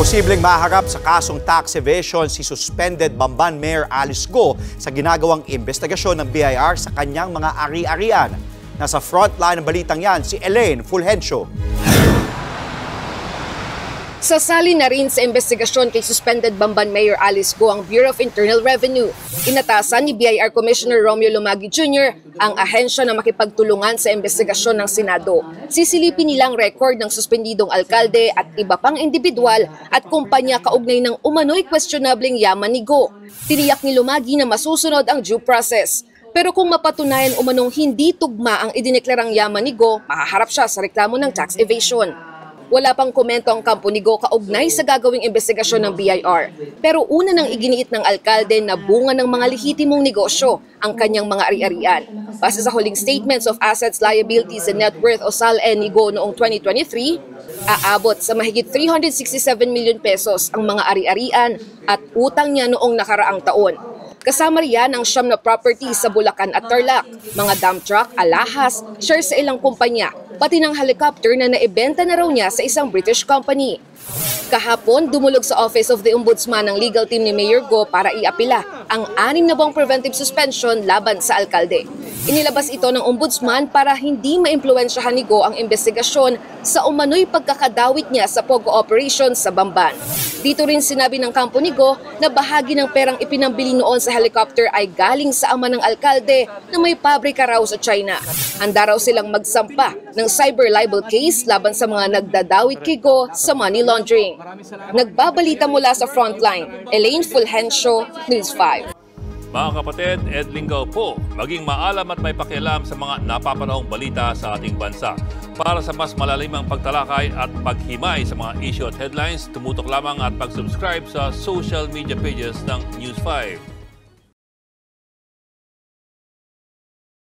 Posibleng maharap sa kasong tax evasion si suspended Bamban Mayor Alice Go sa ginagawang investigasyon ng BIR sa kanyang mga ari-arian. Nasa frontline ng balitang yan si Elaine Fulgencio. Sasali na rin sa investigasyon kay suspended Bamban Mayor Alice Go ang Bureau of Internal Revenue. Inatasan ni BIR Commissioner Romeo Lumagi Jr. ang ahensya na makipagtulungan sa investigasyon ng Senado. Sisilipin nilang record ng suspendidong alkalde at iba pang individual at kumpanya kaugnay ng umano'y questionableng yaman ni Go. Tiniyak ni Lumagi na masusunod ang due process. Pero kung mapatunayan umanong hindi tugma ang idineklarang yaman ni Go, mahaharap siya sa reklamo ng tax evasion. Wala pang komento ang kampo ni Go kaugnay sa gagawing investigasyon ng BIR. Pero una nang iginiit ng alkalde na bunga ng mga lehitimong negosyo ang kanyang mga ari-arian. Base sa huling statements of assets, liabilities and net worth o SALE ni Go noong 2023, aabot sa mahigit 367 million pesos ang mga ari-arian at utang niya noong nakaraang taon. Kasama riyan ang siyam na properties sa Bulacan at Tarlac, mga dump truck, alahas, shares sa ilang kumpanya, pati ng helicopter na naibenta na raw niya sa isang British company. Kahapon, dumulog sa Office of the Ombudsman ng legal team ni Mayor Go para iapila ang 6 na buwang preventive suspension laban sa alkalde. Inilabas ito ng Ombudsman para hindi maimpluwensyahan ni Go ang investigasyon sa umano'y pagkakadawit niya sa POGO operation sa Bamban. Dito rin sinabi ng kampo ni Go na bahagi ng perang ipinambili noon sa helicopter ay galing sa ama ng alkalde na may pabrika raw sa China. Handa raw silang magsampa ng cyber libel case laban sa mga nagdadawit kay Go sa money laundering. Nagbabalita mula sa Frontline, Elaine Fulgencio, News 5. Mga kapatid, Ed Lingaw po, maging maalam at may pakialam sa mga napapanahong balita sa ating bansa. Para sa mas malalimang pagtalakay at paghimay sa mga issue at headlines, tumutok lamang at pag-subscribe sa social media pages ng News 5.